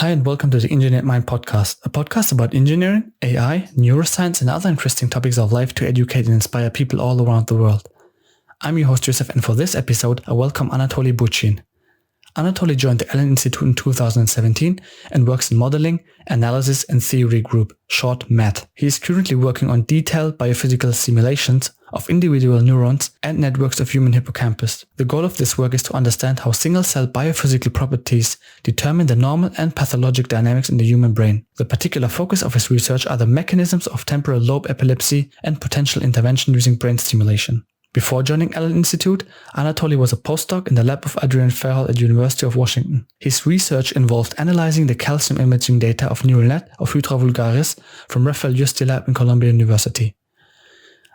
Hi and welcome to the Engineered Mind podcast, a podcast about engineering, AI, neuroscience and other interesting topics of life to educate and inspire people all around the world. I'm your host Jousef, and for this episode I welcome Anatoly Buchin. Anatoly joined the Allen Institute in 2017 and works in Modeling, Analysis and Theory Group, short MAT. He is currently working on detailed biophysical simulations of individual neurons and networks of human hippocampus. The goal of this work is to understand how single-cell biophysical properties determine the normal and pathologic dynamics in the human brain. The particular focus of his research are the mechanisms of temporal lobe epilepsy and potential intervention using brain stimulation. Before joining Allen Institute, Anatoly was a postdoc in the lab of Adrian Farrell at University of Washington. His research involved analyzing the calcium imaging data of neural net of Hydra vulgaris from Rafael Yuste lab in Columbia University.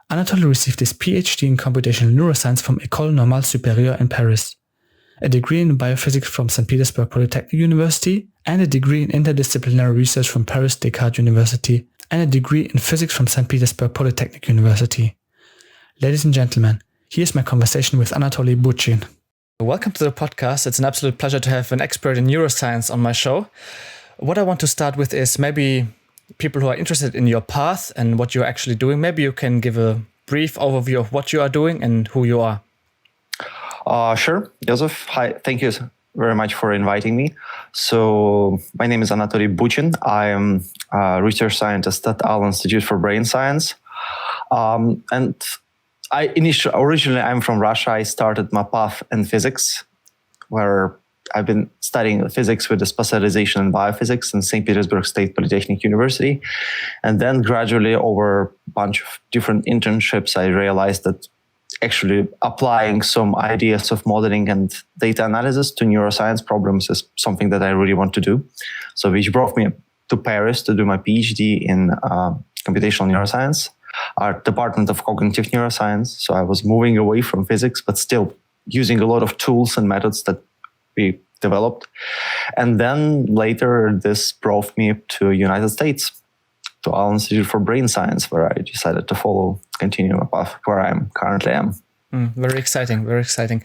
Anatoly received his PhD in Computational Neuroscience from École Normale Supérieure in Paris, a degree in biophysics from St. Petersburg Polytechnic University, and a degree in interdisciplinary research from Paris Descartes University, and a degree in physics from St. Petersburg Polytechnic University. Ladies and gentlemen, here's my conversation with Anatoly Buchin. Welcome to the podcast. It's an absolute pleasure to have an expert in neuroscience on my show. What I want to start with is maybe people who are interested in your path and what you're actually doing. Maybe you can give a brief overview of what you are doing and who you are. Sure, Jousef. Hi, thank you very much for inviting me. So my name is Anatoly Buchin. I am a research scientist at Allen Institute for Brain Science. And originally I'm from Russia. I started my path in physics, where I've been studying physics with a specialization in biophysics in St. Petersburg State Polytechnic University. And then gradually over a bunch of different internships, I realized that actually applying some ideas of modeling and data analysis to neuroscience problems is something that I really want to do. So which brought me to Paris to do my PhD in computational neuroscience, our Department of Cognitive Neuroscience. So I was moving away from physics, but still using a lot of tools and methods that we developed. And then later this brought me to United States, to Allen Institute for Brain Science, where I decided to continue my path where I currently am. Very exciting, very exciting.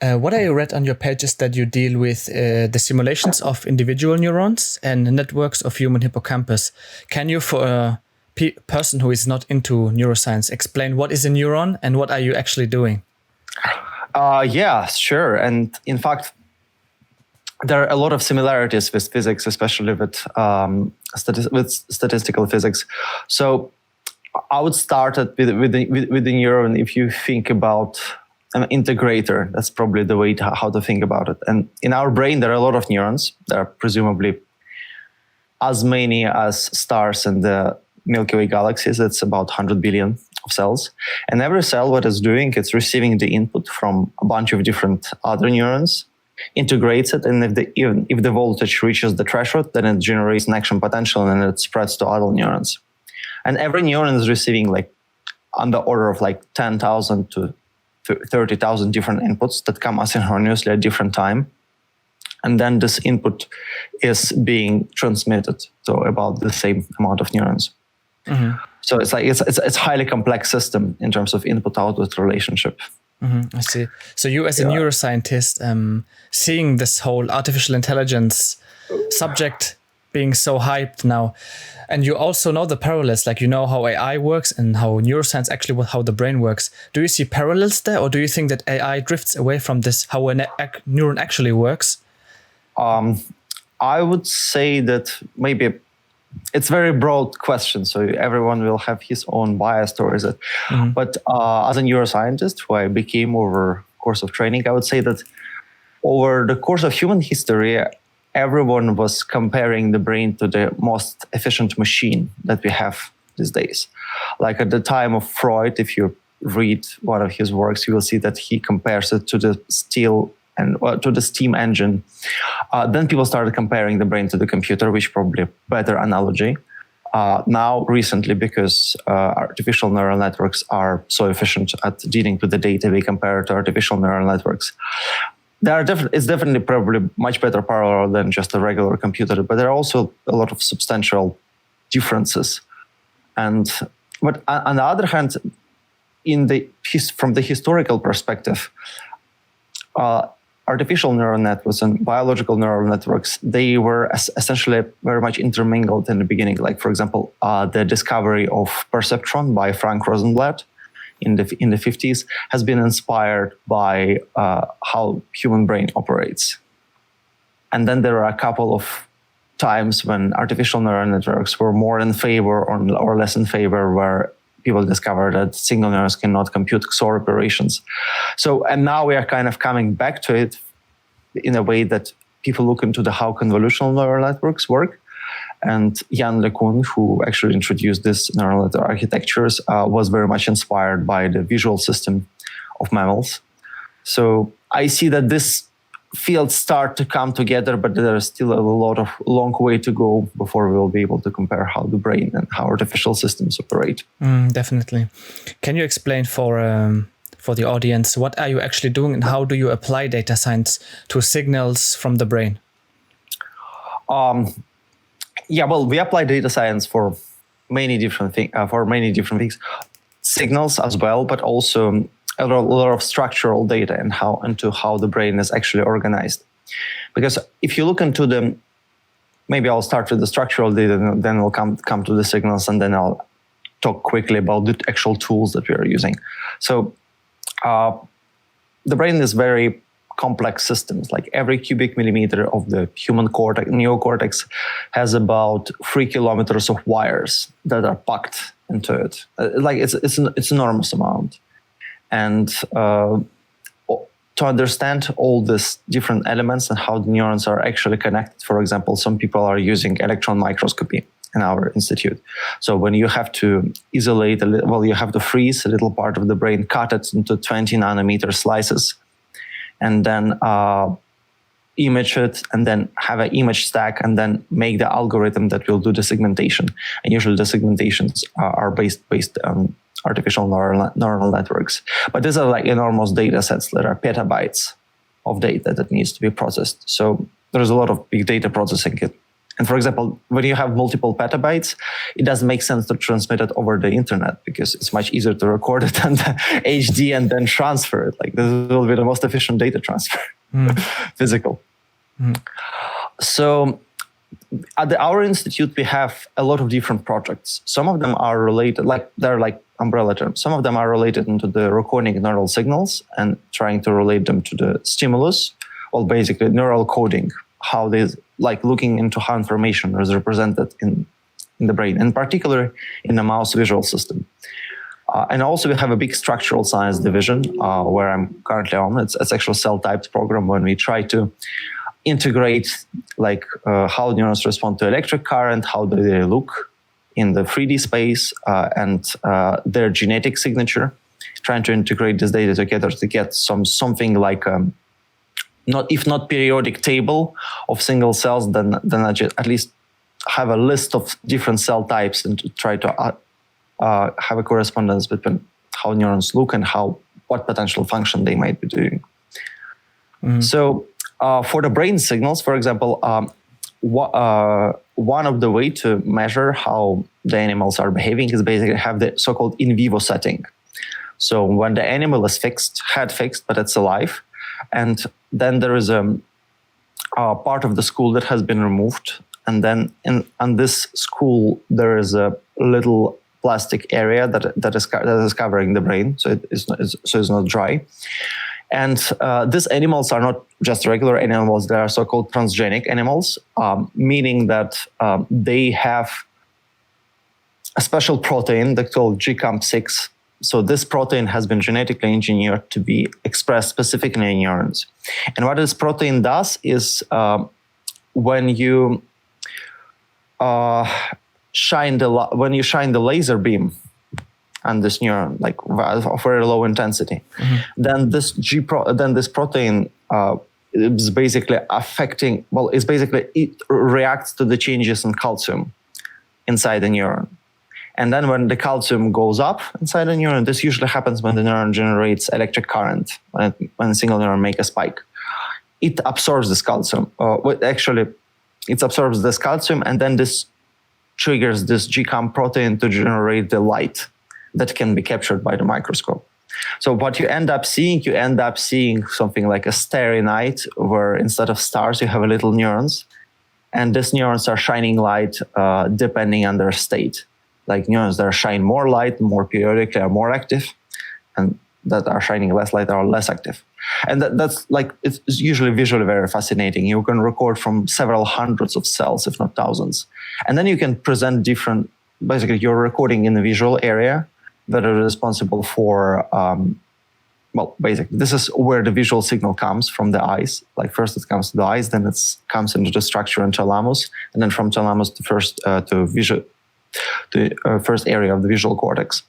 What I read on your page is that you deal with the simulations of individual neurons and networks of human hippocampus. Can you, for a person who is not into neuroscience, explain what is a neuron and what are you actually doing? Yeah, sure. And in fact, there are a lot of similarities with physics, especially with statistical physics. So I would start with the neuron. If you think about an integrator, that's probably the way how to think about it. And in our brain, there are a lot of neurons. There are presumably as many as stars in the Milky Way galaxies. It's about 100 billion of cells. And every cell, what it's doing, it's receiving the input from a bunch of different other neurons, integrates it, and if the voltage reaches the threshold, then it generates an action potential and it spreads to other neurons. And every neuron is receiving on the order of 10,000 to 30,000 different inputs that come asynchronously at different time. And then this input is being transmitted to about the same amount of neurons. Mm-hmm. So it's highly complex system in terms of input-output relationship. Mm-hmm, I see. So you as a neuroscientist, seeing this whole artificial intelligence subject being so hyped now, and you also know the parallels, you know how AI works and how neuroscience actually, how the brain works. Do you see parallels there, or do you think that AI drifts away from this, how a neuron actually works? I would say that maybe it's a very broad question, so everyone will have his own bias towards it. Mm-hmm. But as a neuroscientist, who I became over the course of training, I would say that over the course of human history, everyone was comparing the brain to the most efficient machine that we have these days. Like at the time of Freud, if you read one of his works, you will see that he compares it to the to the steam engine. Then people started comparing the brain to the computer, which is probably a better analogy. Now, recently, because artificial neural networks are so efficient at dealing with the data, we compare to artificial neural networks. It's definitely probably much better parallel than just a regular computer, but there are also a lot of substantial differences. But on the other hand, from the historical perspective, artificial neural networks and biological neural networks, they were essentially very much intermingled in the beginning. Like, for example, the discovery of perceptron by Frank Rosenblatt in the 50s has been inspired by how human brain operates. And then there are a couple of times when artificial neural networks were more in favor or less in favor, where people discovered that single neurons cannot compute XOR operations. So, and now we are kind of coming back to it in a way that people look into how convolutional neural networks work. And Jan LeCun, who actually introduced this neural network architectures, was very much inspired by the visual system of mammals. So I see that this fields start to come together, but there is still a long way to go before we will be able to compare how the brain and how artificial systems operate. Definitely. Can you explain for the audience, what are you actually doing and how do you apply data science to signals from the brain? We apply data science for many different things, signals as well, but also a lot of structural data and how the brain is actually organized. Because if you look into maybe I'll start with the structural data, and then we'll come to the signals, and then I'll talk quickly about the actual tools that we are using. So the brain is very complex systems. Like every cubic millimeter of the human neocortex has about 3 kilometers of wires that are packed into it. It's an enormous amount. And to understand all these different elements and how the neurons are actually connected, for example, some people are using electron microscopy in our institute. So when you have to isolate, you have to freeze a little part of the brain, cut it into 20 nanometer slices, and then image it, and then have an image stack, and then make the algorithm that will do the segmentation. And usually the segmentations are based on artificial neural networks. But these are like enormous data sets that are petabytes of data that needs to be processed. So there's a lot of big data processing it. And for example, when you have multiple petabytes, it doesn't make sense to transmit it over the internet, because it's much easier to record it on the HD and then transfer it. Like, this will be the most efficient data transfer, physical. So at our institute, we have a lot of different projects. Some of them are related, they're like umbrella terms. Some of them are related into the recording neural signals and trying to relate them to the stimulus, or basically neural coding, how they looking into how information is represented in the brain, in particular in the mouse visual system. And also we have a big structural science division where I'm currently on. It's actual cell-typed program when we try to integrate how neurons respond to electric current, how do they look in the 3D space, and their genetic signature, trying to integrate this data together to get something like not periodic table of single cells, then at least have a list of different cell types and to try to have a correspondence between how neurons look and what potential function they might be doing. So for the brain signals, for example, one of the way to measure how the animals are behaving is basically have the so-called in vivo setting. So when the animal is head fixed, but it's alive, and then there is a part of the skull that has been removed, and then on this skull there is a little plastic area that is covering the brain, so it's not dry. And these animals are not just regular animals; they are so-called transgenic animals, meaning that they have a special protein that's called GCAMP6. So this protein has been genetically engineered to be expressed specifically in neurons. And what this protein does is when you shine the laser beam on this neuron, of very low intensity, then this protein is basically affecting. It reacts to the changes in calcium inside the neuron. And then when the calcium goes up inside the neuron, this usually happens when the neuron generates electric current, when a single neuron makes a spike. It absorbs this calcium. It absorbs this calcium, and then this triggers this GCAM protein to generate the light that can be captured by the microscope. So what you end up seeing something like a starry night, where instead of stars, you have little neurons. And these neurons are shining light depending on their state. Like neurons that shine more light, more periodically, are more active, and that are shining less light are less active. And that's like, it's usually visually very fascinating. You can record from several hundreds of cells, if not thousands. And then you can present basically you're recording in the visual area that are responsible for, basically this is where the visual signal comes from the eyes. Like first it comes to the eyes, then it comes into the structure and thalamus, and then from thalamus to first area of the visual cortex.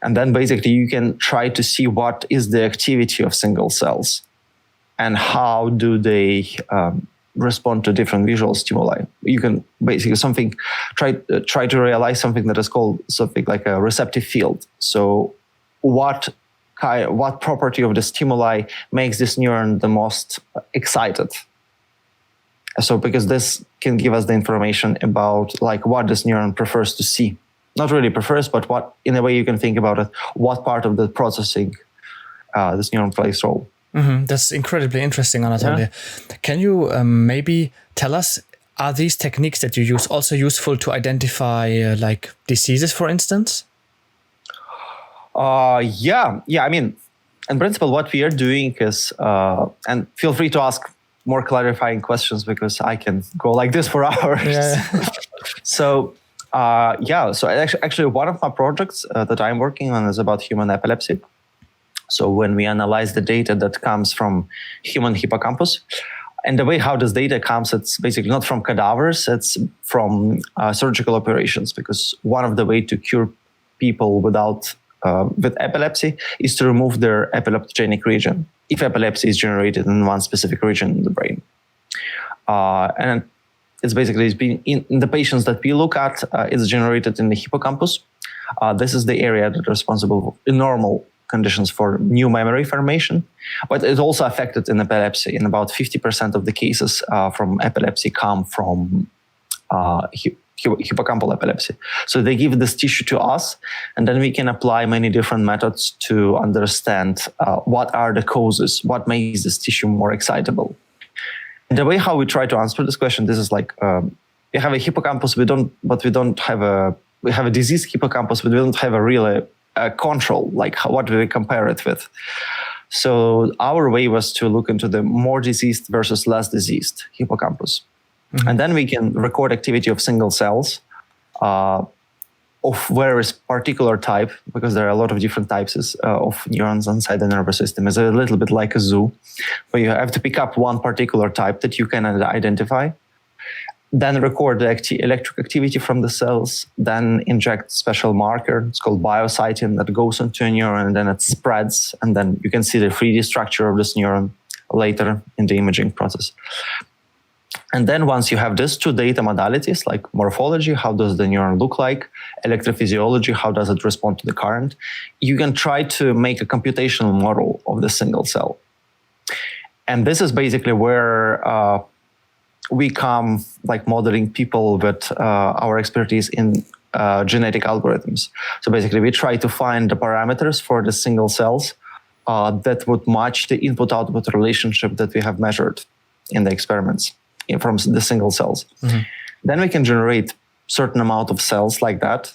And then basically you can try to see what is the activity of single cells and how do they respond to different visual stimuli. You can basically try to realize something that is called something like a receptive field. So what property of the stimuli makes this neuron the most excited? So because this can give us the information about like what this neuron prefers to see. Not really prefers, but what, in a way you can think about it, what part of the processing this neuron plays role. Mm-hmm. That's incredibly interesting, Anatoly. Yeah. Can you maybe tell us, are these techniques that you use also useful to identify like diseases, for instance? Yeah. I mean, in principle, what we are doing is, and feel free to ask more clarifying questions because I can go like this for hours. Yeah. So actually one of my projects that I'm working on is about human epilepsy. So when we analyze the data that comes from human hippocampus, and the way how this data comes, it's basically not from cadavers, it's from surgical operations, because one of the way to cure people with epilepsy is to remove their epileptogenic region, if epilepsy is generated in one specific region in the brain. And it's been in the patients that we look at, it's generated in the hippocampus. This is the area that is responsible in normal conditions for new memory formation, but it's also affected in epilepsy. In about 50% of the cases from epilepsy come from hippocampal epilepsy. So they give this tissue to us, and then we can apply many different methods to understand what are the causes, what makes this tissue more excitable. The way how we try to answer this question, this is like we have a hippocampus, we have a diseased hippocampus, but we don't have a real control, like what do we compare it with? So our way was to look into the more diseased versus less diseased hippocampus. Mm-hmm. And then we can record activity of single cells of various particular type, because there are a lot of different types of neurons inside the nervous system. It's a little bit like a zoo, where you have to pick up one particular type that you can identify, then record the electric activity from the cells, then inject special marker, it's called biophysical, that goes into a neuron, and then it spreads, and then you can see the 3D structure of this neuron later in the imaging process. And then once you have these two data modalities, like morphology, how does the neuron look like, electrophysiology, how does it respond to the current, you can try to make a computational model of the single cell. And this is basically where we come, like modeling people with our expertise in genetic algorithms. So basically we try to find the parameters for the single cells that would match the input-output relationship that we have measured in the experiments from the single cells. Mm-hmm. Then we can generate certain amount of cells like that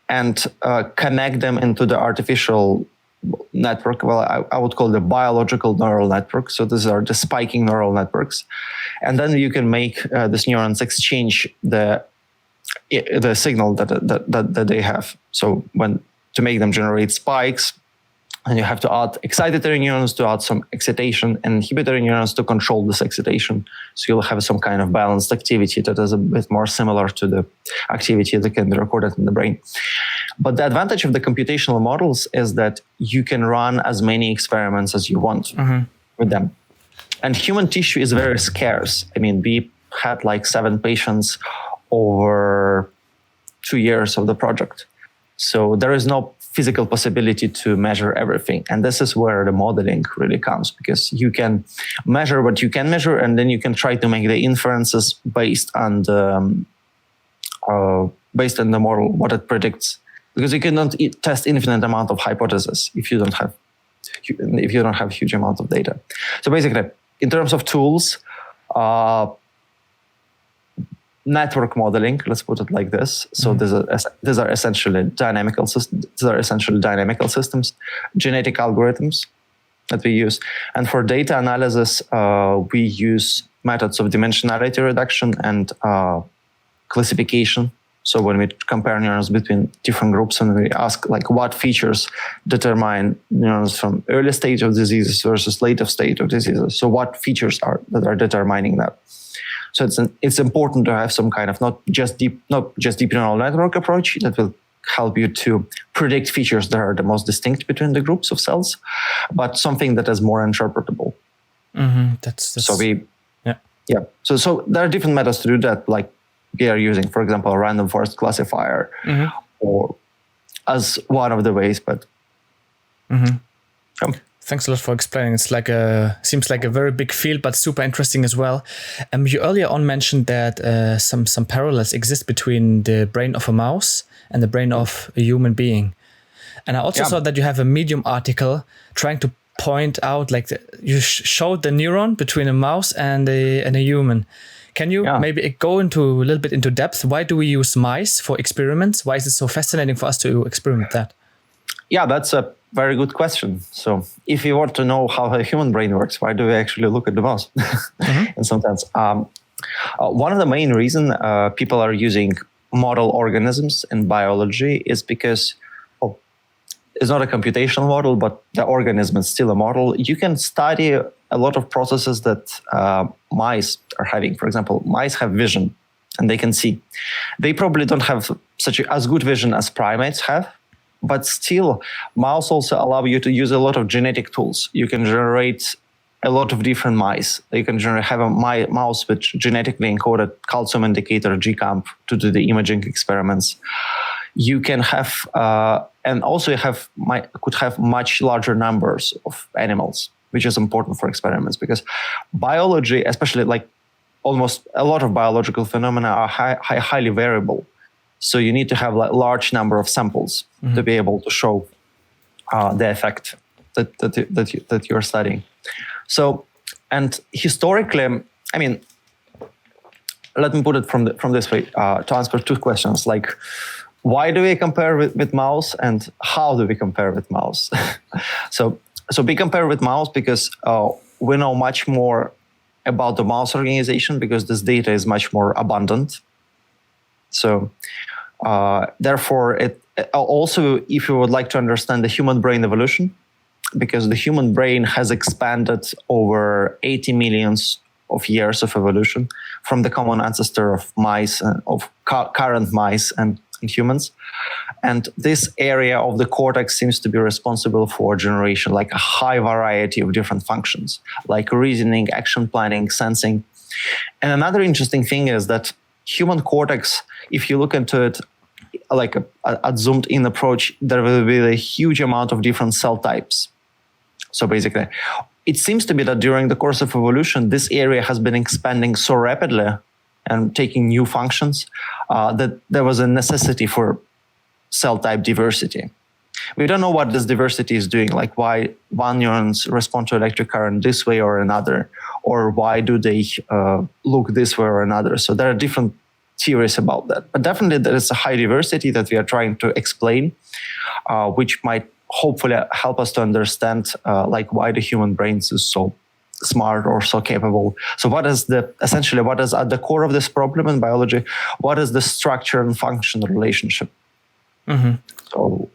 and connect them into the artificial network. Well, I would call the biological neural network. So these are the spiking neural networks. And then you can make these neurons exchange the signal that they have. So to make them generate spikes, and you have to add excitatory neurons to add some excitation, and inhibitory neurons to control this excitation. So you'll have some kind of balanced activity that is a bit more similar to the activity that can be recorded in the brain. But the advantage of the computational models is that you can run as many experiments as you want with them. And human tissue is very scarce. I mean, we had like 7 patients over 2 years of the project. So there is no physical possibility to measure everything. And this is where the modeling really comes, because you can measure what you can measure, and then you can try to make the inferences based on the model, what it predicts because you cannot test infinite amount of hypotheses if you don't have huge amount of data. So basically, in terms of tools, network modeling, let's put it like this. So these are essentially dynamical systems. Genetic algorithms that we use. And for data analysis, we use methods of dimensionality reduction and classification. So when we compare neurons between different groups and we ask like what features determine neurons from early stage of diseases versus later stage of diseases. So what features are determining that? So it's important to have some kind of not just deep neural network approach that will help you to predict features that are the most distinct between the groups of cells, but something that is more interpretable. So there are different methods to do that, like we are using, for example, a random forest classifier, or as one of the ways. But thanks a lot for explaining. It's seems like a very big field, but super interesting as well. You earlier on mentioned that some parallels exist between the brain of a mouse and the brain of a human being. And I also saw that you have a Medium article trying to point out, you showed the neuron between a mouse and a human. Can you maybe go into a little bit into depth? Why do we use mice for experiments? Why is it so fascinating for us to experiment that? Yeah, that's a very good question. So if you want to know how a human brain works, why do we actually look at the mouse? In some sense. One of the main reasons people are using model organisms in biology is because it's not a computational model, but the organism is still a model. You can study a lot of processes that mice are having. For example, mice have vision and they can see. They probably don't have as good vision as primates have, but still, mouse also allow you to use a lot of genetic tools. You can generate a lot of different mice. You can have a mouse with genetically encoded calcium indicator, GCAMP, to do the imaging experiments. You can have, and also you could have much larger numbers of animals, which is important for experiments because biology, especially like almost a lot of biological phenomena are highly variable. So you need to have like large number of samples to be able to show the effect that you're studying. So, and historically, I mean, let me put it from this way to answer two questions, like why do we compare with mouse and how do we compare with mouse? So we compare with mouse because we know much more about the mouse organization because this data is much more abundant. So therefore, it also, if you would like to understand the human brain evolution, because the human brain has expanded over 80 millions of years of evolution from the common ancestor of mice, of current mice and humans. And this area of the cortex seems to be responsible for generation, like a high variety of different functions, like reasoning, action planning, sensing. And another interesting thing is that human cortex, if you look into it like a zoomed in approach, there will be a huge amount of different cell types. So basically, it seems to be that during the course of evolution, this area has been expanding so rapidly and taking new functions that there was a necessity for cell type diversity. We don't know what this diversity is doing, like why one neurons respond to electric current this way or another, or why do they look this way or another. So there are different theories about that. But definitely there is a high diversity that we are trying to explain, which might hopefully help us to understand like why the human brain is so smart or so capable. So what is at the core of this problem in biology? What is the structure and function relationship? So,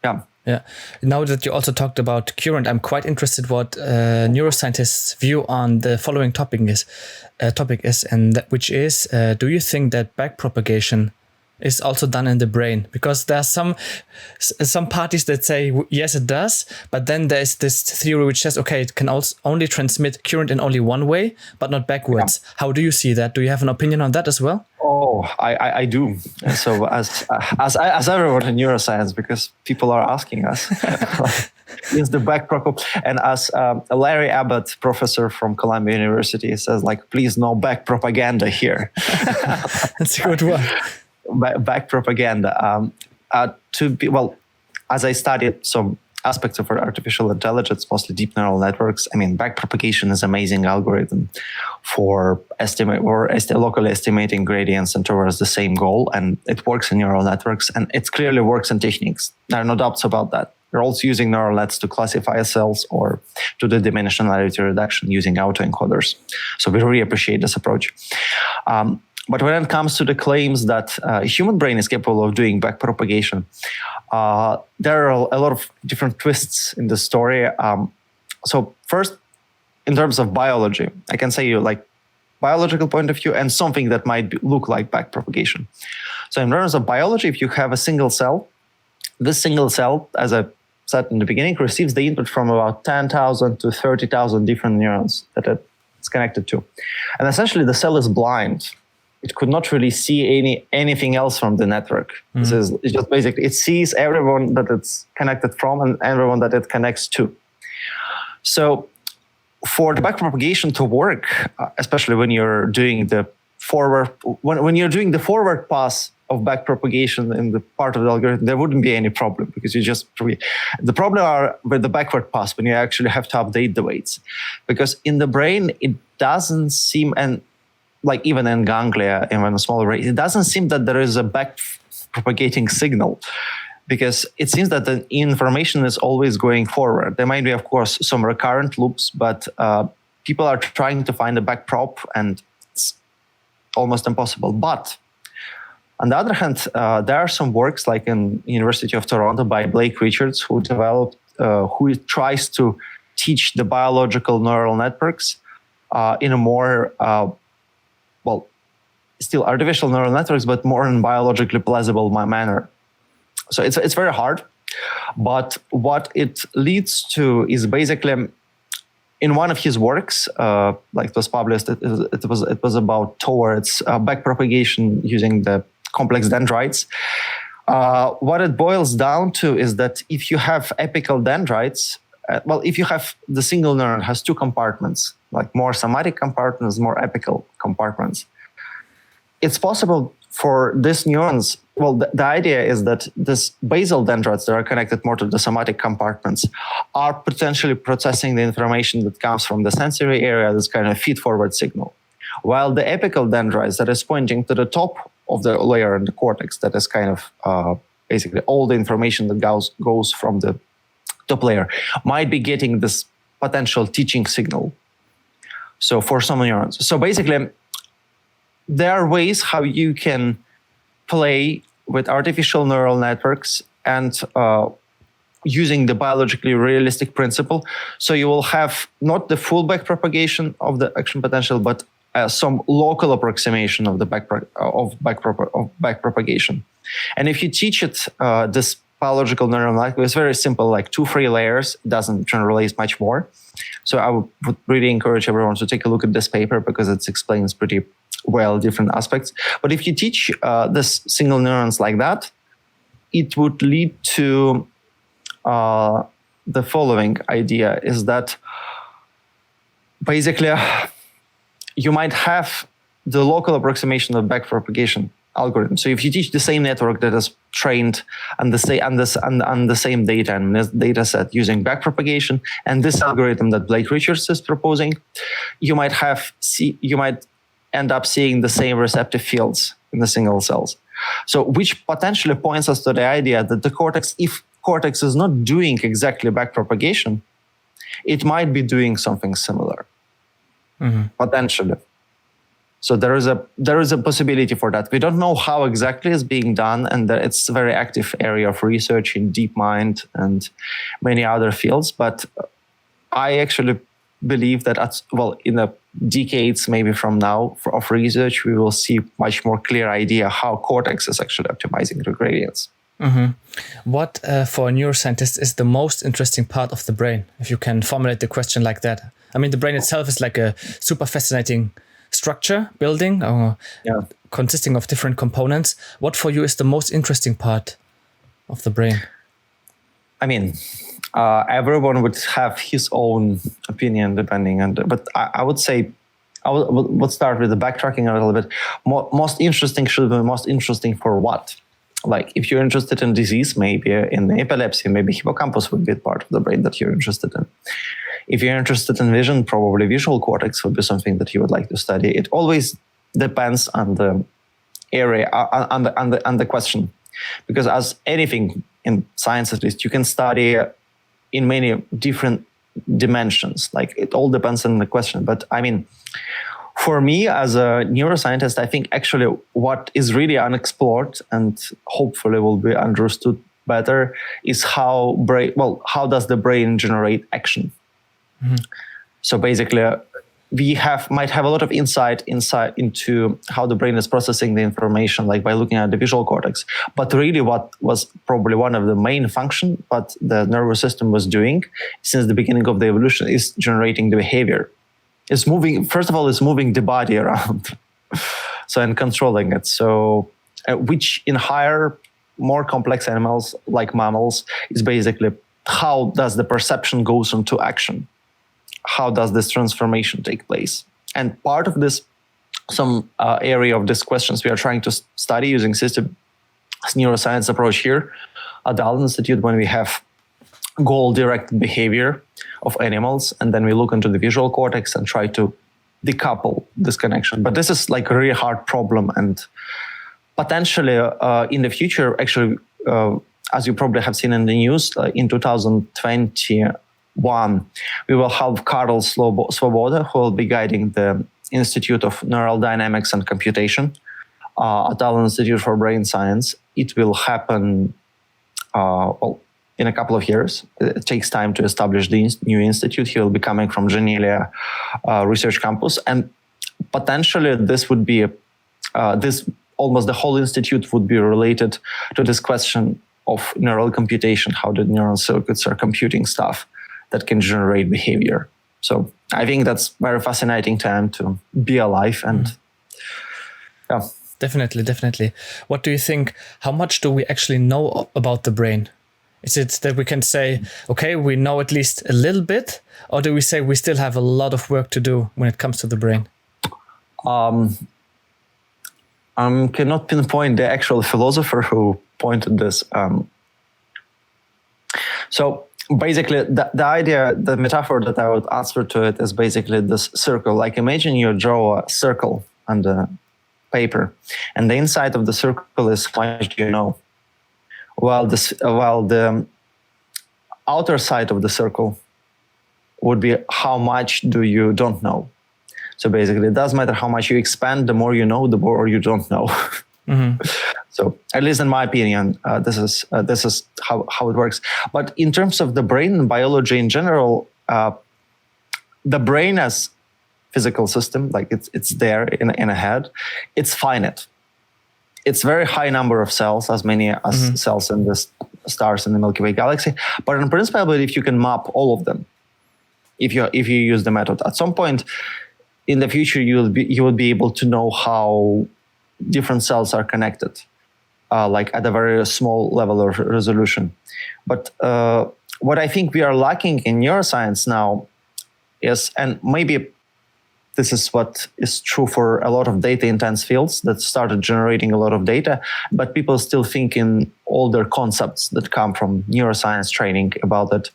yeah. Yeah. Now that you also talked about current, I'm quite interested what neuroscientists' view on the following topic is, which is, do you think that backpropagation is also done in the brain? Because there are some parties that say yes, it does, but then there's this theory which says okay, it can also only transmit current in only one way, but not backwards. Yeah. How do you see that? Do you have an opinion on that as well? Oh, I do. So as everyone in neuroscience, because people are asking us, is the backpropagation, and as Larry Abbott, professor from Columbia University, says, like, please no backpropaganda here. That's a good one. Backpropaganda. as I studied some aspects of artificial intelligence, mostly deep neural networks, backpropagation is an amazing algorithm for locally estimating gradients and towards the same goal. And it works in neural networks, and it clearly works in techniques. There are no doubts about that. We're also using neural nets to classify cells or to do dimensionality reduction using autoencoders. So we really appreciate this approach. But when it comes to the claims that a human brain is capable of doing backpropagation, there are a lot of different twists in the story. So first, in terms of biology, I can say biological point of view and something that might look like backpropagation. So in terms of biology, if you have a single cell, this single cell, as I said in the beginning, receives the input from about 10,000 to 30,000 different neurons that it's connected to. And essentially the cell is blind. It could not really see anything else from the network. Mm-hmm. It's just basically, it sees everyone that it's connected from and everyone that it connects to. So for the backpropagation to work, especially when you're doing the forward pass of backpropagation in the part of the algorithm, there wouldn't be any problem because the problem are with the backward pass when you actually have to update the weights. Because in the brain, it doesn't seem, and even in ganglia, even a small rate, it doesn't seem that there is a backpropagating signal because it seems that the information is always going forward. There might be, of course, some recurrent loops, but people are trying to find a backprop and it's almost impossible. But on the other hand, there are some works like in University of Toronto by Blake Richards who tries to teach the biological neural networks in a more still artificial neural networks, but more in biologically plausible manner. So it's very hard, but what it leads to is basically, in one of his works, it was published, it was about towards backpropagation using the complex dendrites. What it boils down to is that if you have apical dendrites, if you have the single neuron has two compartments, like more somatic compartments, more apical compartments, it's possible for these neurons. Well, the idea is that these basal dendrites that are connected more to the somatic compartments are potentially processing the information that comes from the sensory area, this kind of feed-forward signal. While the apical dendrites that is pointing to the top of the layer in the cortex, that is kind of basically all the information that goes from the top layer, might be getting this potential teaching signal. So for some neurons. So basically, there are ways how you can play with artificial neural networks and using the biologically realistic principle. So you will have not the full backpropagation of the action potential, but some local approximation of the backpropagation. And if you teach it this biological neural network, it's very simple, like 2-3 layers, it doesn't generalize much more. So I would really encourage everyone to take a look at this paper because it explains pretty well different aspects. But if you teach this single neurons like that, it would lead to the following idea is that basically you might have the local approximation of backpropagation algorithm. So if you teach the same network that is trained on the same data and this data set using backpropagation and this algorithm that Blake Richards is proposing, you might end up seeing the same receptive fields in the single cells. So which potentially points us to the idea that the cortex, if cortex is not doing exactly backpropagation, it might be doing something similar, potentially. So there is a possibility for that. We don't know how exactly it's being done, and it's a very active area of research in DeepMind and many other fields. But I actually believe that in the decades maybe from now of research, we will see much more clear idea how cortex is actually optimizing the gradients. Mm-hmm. What for a neuroscientist is the most interesting part of the brain? If you can formulate the question like that. I mean, the brain itself is like a super fascinating structure, building, consisting of different components. What for you is the most interesting part of the brain? I mean, everyone would have his own opinion depending on but I would say I would start with the backtracking a little bit. Most interesting should be most interesting for what? Like if you're interested in disease, maybe in epilepsy, maybe hippocampus would be part of the brain that you're interested in. If you're interested in vision, probably visual cortex would be something that you would like to study. It always depends on the area, on the question. Because as anything in science, at least, you can study in many different dimensions. Like it all depends on the question. But I mean, for me as a neuroscientist, I think actually what is really unexplored and hopefully will be understood better is how does the brain generate action? Mm-hmm. So basically, we might have a lot of insight into how the brain is processing the information, like by looking at the visual cortex. But really what was probably one of the main function what the nervous system was doing since the beginning of the evolution is generating the behavior. It's moving the body around, and controlling it. So, which in higher, more complex animals like mammals is basically how does the perception goes into action? How does this transformation take place? And part of this, some area of these questions we are trying to study using system neuroscience approach here at the Allen Institute when we have goal-directed behavior of animals, and then we look into the visual cortex and try to decouple this connection. But this is like a really hard problem, and potentially in the future, actually, as you probably have seen in the news, in 2021, we will have Karel Svoboda, who will be guiding the Institute of Neural Dynamics and Computation at Allen Institute for Brain Science. It will happen in a couple of years. It takes time to establish the new institute. He will be coming from Geneva Research Campus. And potentially this would be, almost the whole institute would be related to this question of neural computation, how the neural circuits are computing stuff that can generate behavior. So I think that's very fascinating time to be alive and yeah. Definitely. What do you think? How much do we actually know about the brain? Is it that we can say, okay, we know at least a little bit, or do we say we still have a lot of work to do when it comes to the brain? I cannot pinpoint the actual philosopher who pointed this. So basically, the idea, the metaphor that I would answer to it is basically this circle. Like imagine you draw a circle on the paper, and the inside of the circle is how much you know. While the outer side of the circle would be how much you don't know. So basically, it doesn't matter how much you expand, the more you know, the more you don't know. Mm-hmm. So at least in my opinion, this is how it works. But in terms of the brain and biology in general, the brain as physical system, like it's there in a head, it's finite. It's very high number of cells, as many as cells in the stars in the Milky Way galaxy. But in principle, if you can map all of them, if you use the method, at some point in the future, you will be able to know how different cells are connected, like at a very small level of resolution. But what I think we are lacking in neuroscience now is, and maybe this is what is true for a lot of data-intense fields that started generating a lot of data, but people still think in older concepts that come from neuroscience training about it.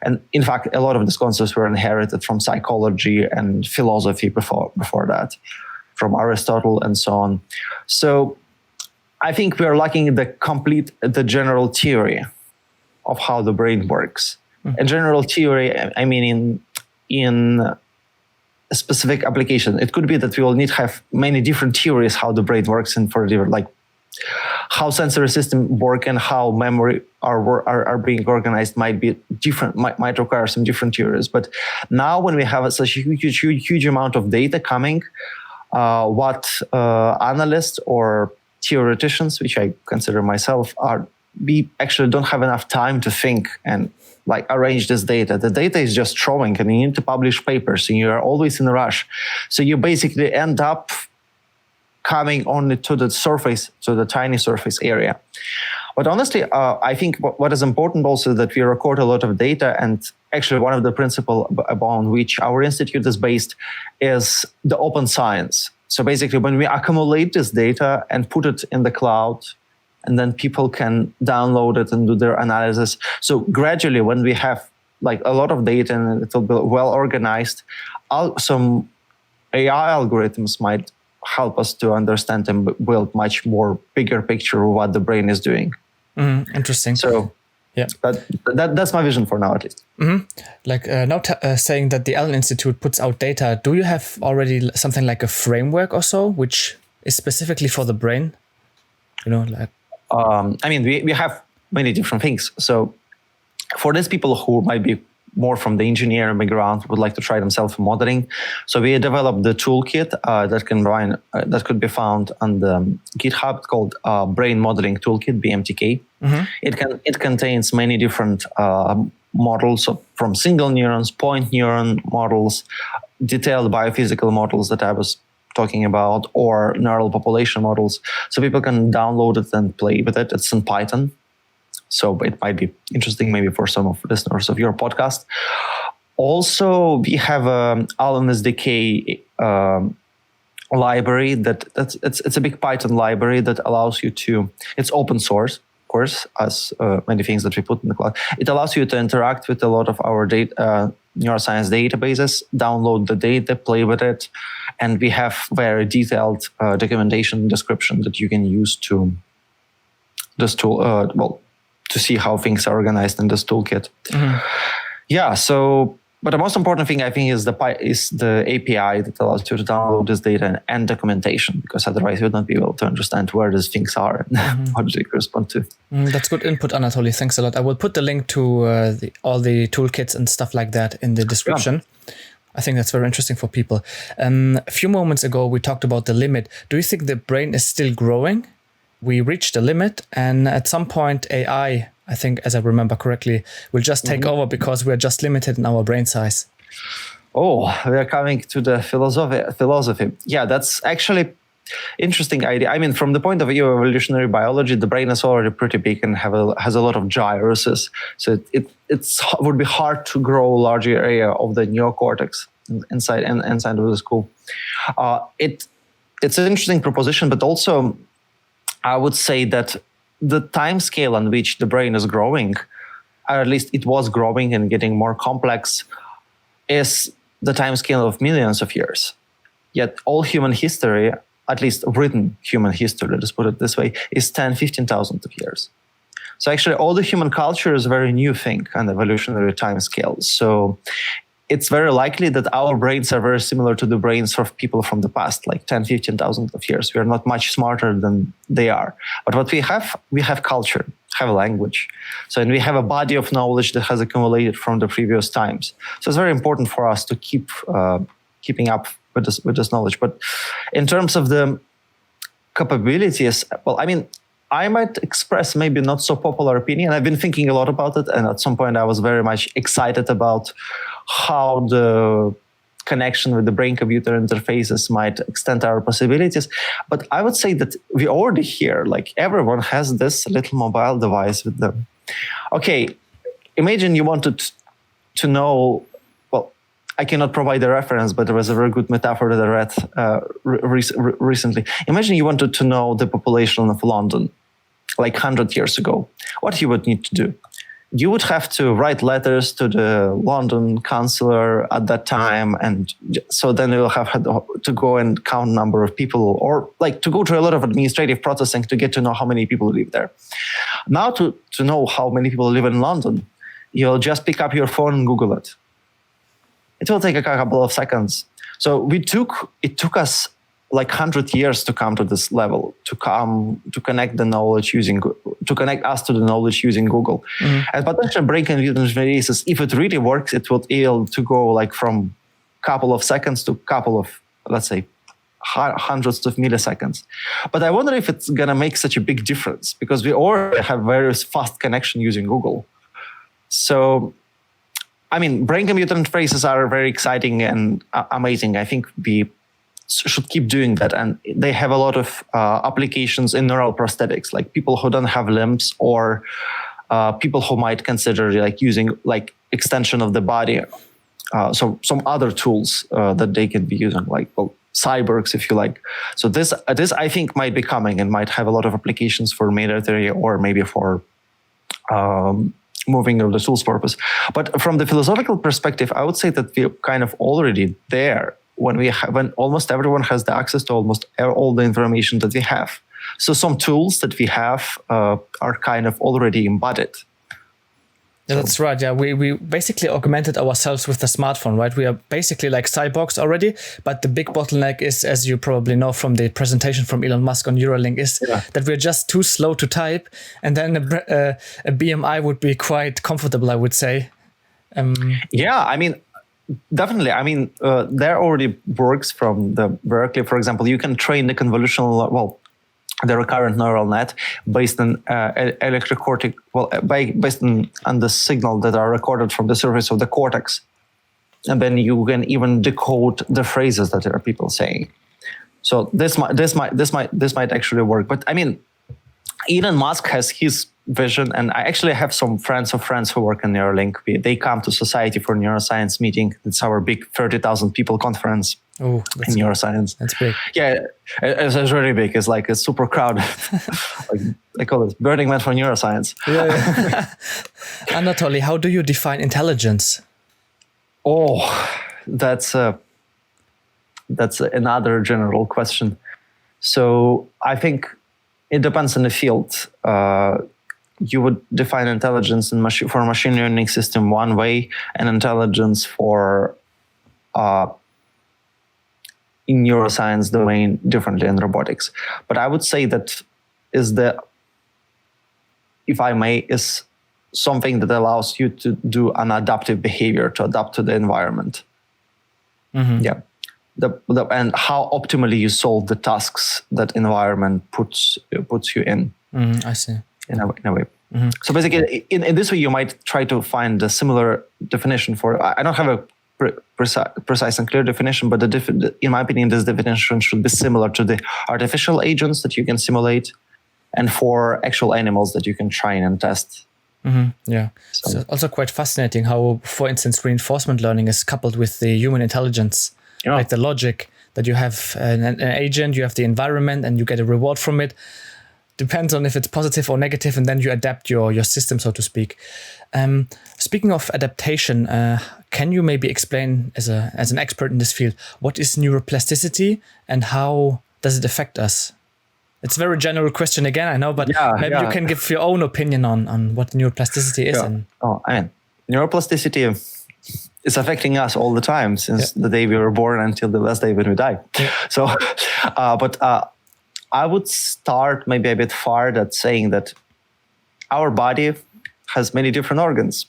And in fact, a lot of these concepts were inherited from psychology and philosophy before that, from Aristotle and so on. So I think we are lacking the general theory of how the brain works. Mm-hmm. A general theory, I mean, in a specific application. It could be that we will need to have many different theories how the brain works and for different, like how sensory systems work and how memory are being organized might be different, might require some different theories. But now when we have such a huge amount of data coming, what analysts or theoreticians, which I consider myself, we actually don't have enough time to think and like arrange this data. The data is just throwing and you need to publish papers and you are always in a rush. So you basically end up coming only to the surface, to the tiny surface area. But honestly, I think what is important also that we record a lot of data, and actually one of the principles upon which our institute is based is the open science. So basically when we accumulate this data and put it in the cloud, and then people can download it and do their analysis. So gradually, when we have like a lot of data and it will be well organized, some AI algorithms might help us to understand and build much more bigger picture of what the brain is doing. Interesting. So yeah, that's my vision for now, at least. Like now saying that the Allen Institute puts out data, do you have already something like a framework or so, which is specifically for the brain? I mean, we have many different things. So for these people who might be more from the engineering background, would like to try themselves modeling. So we developed the toolkit that could be found on the GitHub called Brain Modeling Toolkit, BMTK. It contains many different models from single neurons, point neuron models, detailed biophysical models that I was talking about, or neural population models. So people can download it and play with it. It's in Python. So it might be interesting maybe for some of the listeners of your podcast. Also, we have Allen SDK library it's a big Python library that allows you to, it's open source, of course, as many things that we put in the cloud. It allows you to interact with a lot of our neuroscience databases, download the data, play with it, and we have very detailed documentation description that you can use to this tool, to see how things are organized in this toolkit. Yeah, so, but the most important thing I think is the API that allows you to download this data and documentation, because otherwise you would not be able to understand where these things are and how they correspond to. That's good input, Anatoly. Thanks a lot. I will put the link to all the toolkits and stuff like that in the description. Yeah. I think that's very interesting for people. A few moments ago, we talked about the limit. Do you think the brain is still growing? We reached the limit, and at some point AI, I think, as I remember correctly, will just take over because we're just limited in our brain size. Oh, we are coming to the philosophy. Yeah, that's actually interesting idea. I mean, from the point of view of evolutionary biology, the brain is already pretty big and has a lot of gyruses. So it would be hard to grow a larger area of the neocortex inside of the skull. It's an interesting proposition, but also I would say that the time scale on which the brain is growing, or at least it was growing and getting more complex, is the time scale of millions of years. Yet all human history, at least written human history, let's put it this way, is 10,000-15,000 of years. So actually all the human culture is a very new thing on the evolutionary time scale. So it's very likely that our brains are very similar to the brains of people from the past, like 10,000-15,000 of years. We are not much smarter than they are. But what we have culture, have a language. So, and we have a body of knowledge that has accumulated from the previous times. So it's very important for us to keeping up with this knowledge. But in terms of the capabilities, well, I mean, I might express maybe not so popular opinion. I've been thinking a lot about it, and at some point I was very much excited about how the connection with the brain-computer interfaces might extend our possibilities. But I would say that we already hear, like everyone has this little mobile device with them. Okay, imagine you wanted to know, well, I cannot provide a reference, but there was a very good metaphor that I read recently. Imagine you wanted to know the population of London, like 100 years ago. What you would need to do? You would have to write letters to the London councillor at that time, and so then you'll have to go and count number of people, or like to go through a lot of administrative processing to get to know how many people live there. Now to know how many people live in London, you'll just pick up your phone and Google it. It will take a couple of seconds. So it took us like 100 years to come to this level, to connect us to the knowledge using Google. And potential brain-computer interfaces, if it really works, it will be able to go like from couple of seconds to couple of, let's say, hundreds of milliseconds. But I wonder if it's going to make such a big difference, because we already have very fast connection using Google. So, I mean, brain-computer interfaces are very exciting and amazing. I think we should keep doing that. And they have a lot of applications in neural prosthetics, like people who don't have limbs, or people who might consider like using like extension of the body. So some other tools that they can be using, like, well, cyborgs, if you like. So this I think might be coming and might have a lot of applications for military or maybe for moving of the tools purpose. But from the philosophical perspective, I would say that we're kind of already there when almost everyone has the access to almost all the information that we have. So some tools that we have are kind of already embodied. Yeah, that's right. Yeah, we basically augmented ourselves with the smartphone, right? We are basically like cyborgs already, but the big bottleneck is, as you probably know from the presentation from Elon Musk on Neuralink, is that we're just too slow to type, and then a BMI would be quite comfortable, I would say. Yeah, I mean, definitely. I mean, there already works from the Berkeley, for example. You can train the convolutional, the recurrent neural net based on based on the signal that are recorded from the surface of the cortex, and then you can even decode the phrases that there are people saying. So this might actually work. But I mean, Elon Musk has his vision, and I actually have some friends of friends who work in Neuralink. They come to Society for Neuroscience meeting. It's our big 30,000 people conference in neuroscience. That's big. Yeah, it's really big. It's like a super crowd. Like, I call it Burning Man for neuroscience. Yeah. Anatoly, how do you define intelligence? Oh, that's another general question. So I think it depends on the field. You would define intelligence for a machine learning system one way, and intelligence for in neuroscience domain differently in robotics. But I would say that if I may, is something that allows you to do an adaptive behavior, to adapt to the environment. Mm-hmm. Yeah. And how optimally you solve the tasks that environment puts you in. I see. In a way. Mm-hmm. So basically, in this way, you might try to find a similar definition for. I don't have a precise and clear definition, but in my opinion, this definition should be similar to the artificial agents that you can simulate, and for actual animals that you can train and test. Mm-hmm. Yeah. So also quite fascinating how, for instance, reinforcement learning is coupled with the human intelligence. Yeah. Like the logic that you have an agent, you have the environment, and you get a reward from it. Depends on if it's positive or negative, and then you adapt your system, so to speak. Speaking of adaptation, can you maybe explain, as an expert in this field, what is neuroplasticity and how does it affect us? It's a very general question again, I know, but maybe you can give your own opinion on what neuroplasticity is. Yeah. Neuroplasticity is affecting us all the time since the day we were born until the last day when we die. Yeah. So, I would start maybe a bit far at saying that our body has many different organs,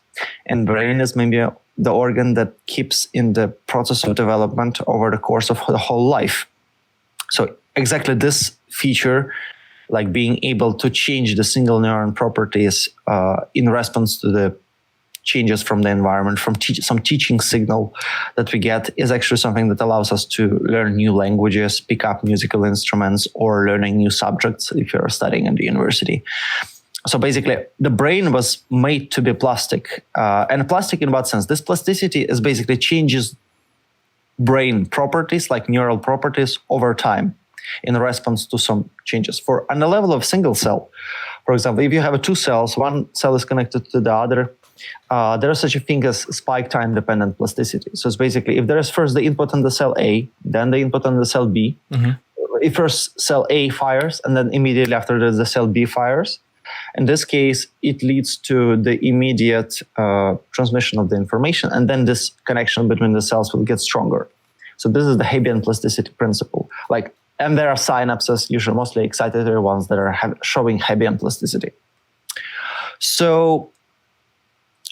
and brain is maybe the organ that keeps in the process of development over the course of the whole life. So exactly this feature, like being able to change the single neuron properties in response to the changes from the environment, from some teaching signal that we get, is actually something that allows us to learn new languages, pick up musical instruments, or learning new subjects if you're studying at the university. So basically, the brain was made to be plastic. And plastic in what sense? This plasticity is basically changes brain properties, like neural properties, over time in response to some changes. On the level of single cell, for example, if you have two cells, one cell is connected to the other, there is such a thing as spike time dependent plasticity. So it's basically, if there is first the input on the cell A, then the input on the cell B, if first cell A fires, and then immediately after the cell B fires, in this case, it leads to the immediate transmission of the information, and then this connection between the cells will get stronger. So this is the Hebbian plasticity principle. And there are synapses, usually mostly excitatory ones, that are showing Hebbian plasticity. So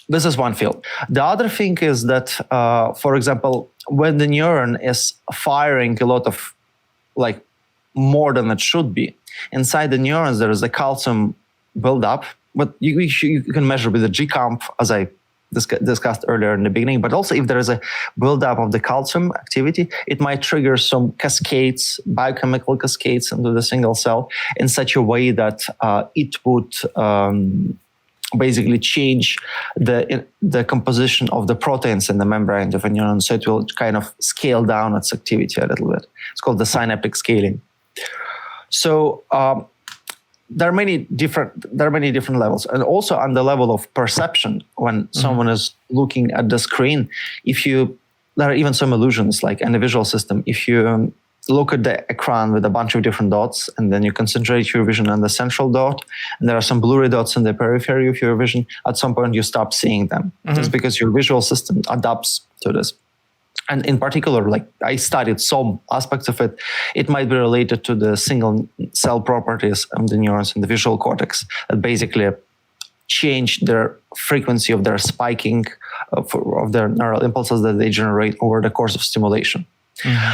this is one field. The other thing is that, for example, when the neuron is firing a lot of, more than it should be, inside the neurons there is a calcium buildup, but you can measure with the G-comp, as I discussed earlier in the beginning. But also, if there is a buildup of the calcium activity, it might trigger some cascades, biochemical cascades into the single cell in such a way that it would basically change the composition of the proteins in the membrane of a neuron, so it will kind of scale down its activity a little bit. It's called the synaptic scaling. So there are many different levels, and also on the level of perception, when someone is looking at the screen, there are even some illusions, like in the visual system. If you look at the ekrán with a bunch of different dots, and then you concentrate your vision on the central dot, and there are some blurry dots in the periphery of your vision, at some point you stop seeing them. It's because your visual system adapts to this. And in particular, like I studied some aspects of it, it might be related to the single cell properties of the neurons in the visual cortex that basically change their frequency of their spiking of their neural impulses that they generate over the course of stimulation.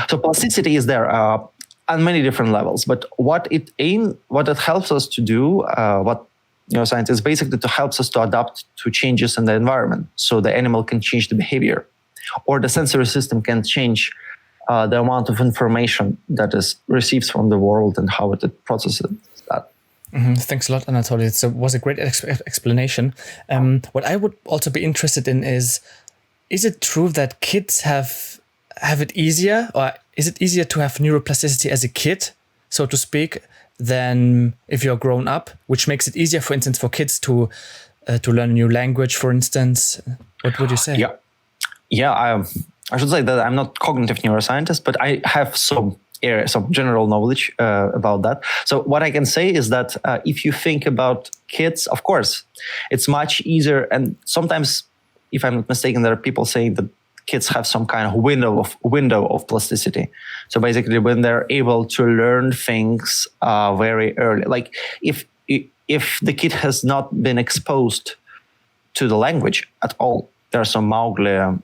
So plasticity is there on many different levels, but what it helps us to do, what neuroscience is basically to helps us to adapt to changes in the environment, so the animal can change the behavior, or the sensory system can change the amount of information that is received from the world and how it processes that. Thanks a lot, Anatoly. It was a great explanation. What I would also be interested in is it true that kids have it easier, or is it easier to have neuroplasticity as a kid, so to speak, than if you're grown up, which makes it easier, for instance, for kids to learn a new language, for instance? What would you say? Yeah. I should say that I'm not cognitive neuroscientist, but I have some general knowledge about that. So what I can say is that if you think about kids, of course, it's much easier. And sometimes, if I'm not mistaken, there are people saying that kids have some kind of window of plasticity. So basically, when they're able to learn things very early, like if the kid has not been exposed to the language at all, there are some Mowgli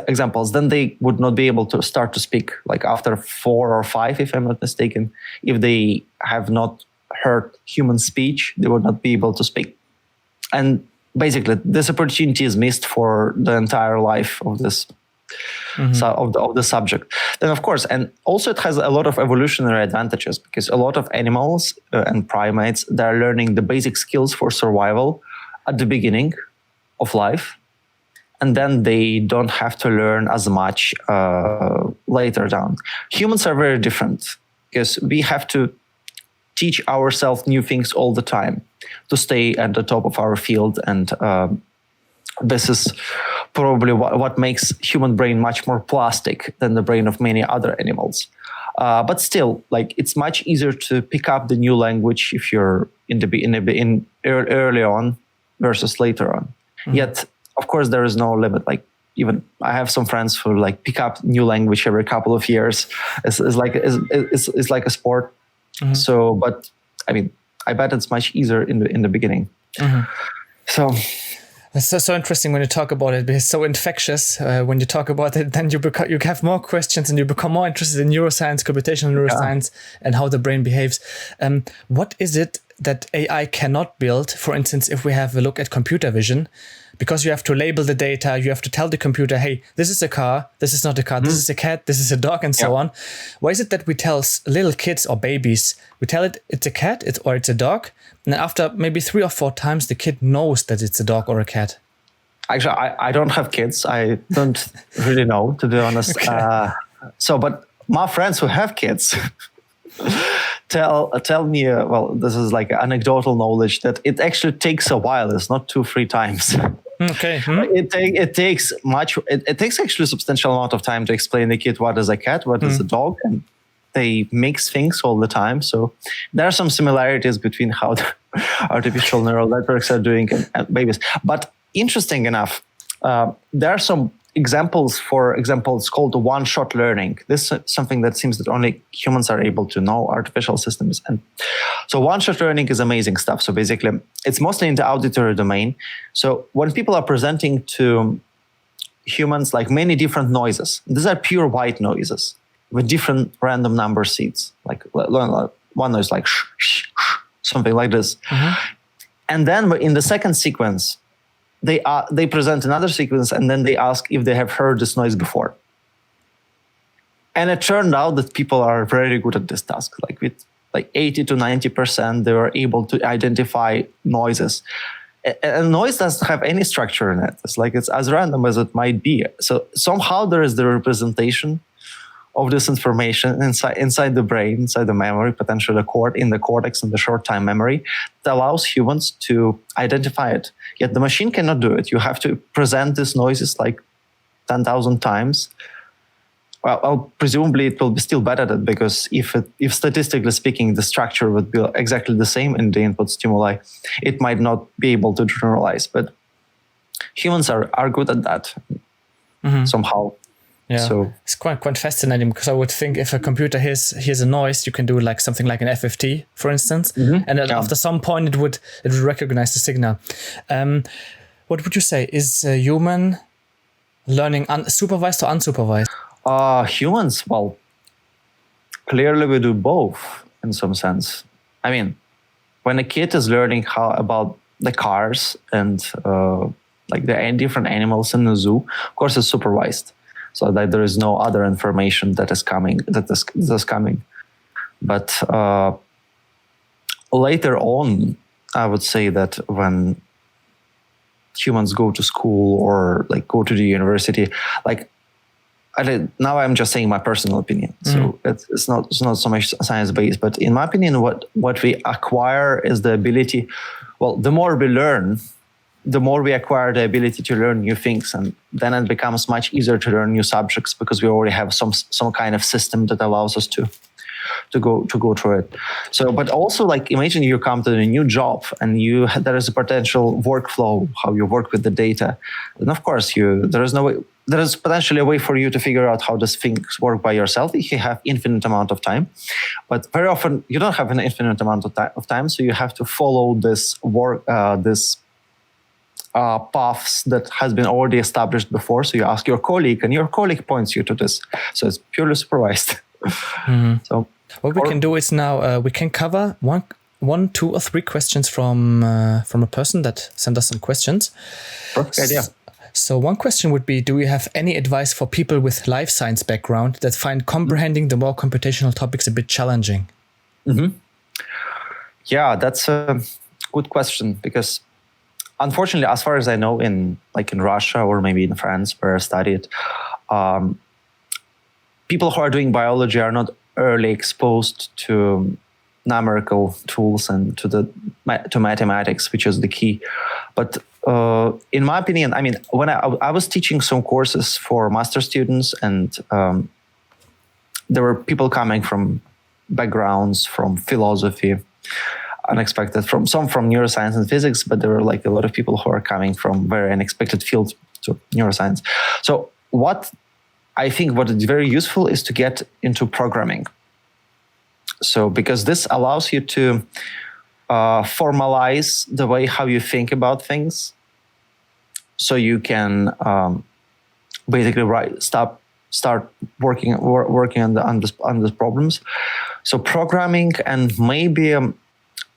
examples, then they would not be able to start to speak, like after 4 or 5, if I'm not mistaken. If they have not heard human speech, they would not be able to speak. And basically, this opportunity is missed for the entire life of this of the subject. Then, of course, and also it has a lot of evolutionary advantages, because a lot of animals and primates, they're learning the basic skills for survival at the beginning of life, and then they don't have to learn as much later down. Humans are very different, because we have to teach ourselves new things all the time to stay at the top of our field, and this is probably what makes human brain much more plastic than the brain of many other animals. But still, like, it's much easier to pick up the new language if you're early on versus later on. Yet, of course, there is no limit. Like, even I have some friends who like pick up new language every couple of years. It's like a sport. So, but I mean, I bet it's much easier in the beginning. So. It's so interesting when you talk about it, because it's so infectious. When you talk about it, then you have more questions and you become more interested in neuroscience, computational neuroscience, and how the brain behaves. What is it that AI cannot build? For instance, if we have a look at computer vision, because you have to label the data, you have to tell the computer, hey, this is a car, this is not a car, this is a cat, this is a dog, and so on. Why is it that we tell little kids or babies, we tell it it's a cat or it's a dog, and then after maybe 3 or 4 times, the kid knows that it's a dog or a cat? Actually, I don't have kids. I don't really know, to be honest. Okay. But my friends who have kids tell me, well, this is like anecdotal knowledge, that it actually takes a while. It's not 2-3 times. Okay. It takes actually a substantial amount of time to explain to the kid what is a cat, what is a dog, and they mix things all the time. So there are some similarities between how the artificial neural networks are doing and babies. But interesting enough, there are some examples. For example, it's called one-shot learning. This is something that seems that only humans are able to know, artificial systems. And so one-shot learning is amazing stuff. So basically, it's mostly in the auditory domain. So when people are presenting to humans like many different noises, these are pure white noises with different random number seeds. Like one noise like sh, sh, sh, something like this. And then in the second sequence, they present another sequence, and then they ask if they have heard this noise before. And it turned out that people are very good at this task. Like like 80 to 90%, they were able to identify noises. And noise doesn't have any structure in it. It's as random as it might be. So somehow there is the representation of this information inside the brain, inside the memory, potentially in the cortex, in the short-time memory, that allows humans to identify it. Yet the machine cannot do it. You have to present these noises like 10,000 times. Well, presumably it will be still better at it, because if statistically speaking the structure would be exactly the same in the input stimuli, it might not be able to generalize. But humans are good at that somehow. Yeah, so it's quite fascinating, because I would think if a computer hears a noise, you can do like something like an FFT, for instance, and after some point it would recognize the signal. What would you say, is human learning supervised or unsupervised? Humans, well, clearly we do both in some sense. I mean, when a kid is learning about the cars and like the different animals in the zoo, of course it's supervised, so that there is no other information that is coming. But later on, I would say that when humans go to school or like go to the university, like, now I'm just saying my personal opinion, so it's not so much science-based, but in my opinion, what we acquire is the ability, well, the more we learn, the more we acquire the ability to learn new things, and then it becomes much easier to learn new subjects, because we already have some kind of system that allows us to go through it. So, but also, like, imagine you come to a new job and there is a potential workflow, how you work with the data, and of course there is potentially a way for you to figure out how these things work by yourself if you have infinite amount of time. But very often you don't have an infinite amount of time, so you have to follow this paths that has been already established before. So you ask your colleague, and your colleague points you to this. So it's purely supervised. So what we can do is now we can cover one, 2, or 3 questions from a person that sent us some questions. Perfect idea. So one question would be, do you have any advice for people with life science background that find comprehending the more computational topics a bit challenging? Yeah, that's a good question, because unfortunately, as far as I know, in Russia or maybe in France, where I studied, people who are doing biology are not early exposed to numerical tools and to mathematics, which is the key. But in my opinion, I mean, when I was teaching some courses for master students, and there were people coming from backgrounds from philosophy, unexpected, from neuroscience and physics, but there were like a lot of people who are coming from very unexpected fields to neuroscience. So what is very useful is to get into programming. So because this allows you to formalize the way how you think about things, so you can basically start working on these problems. So programming, and maybe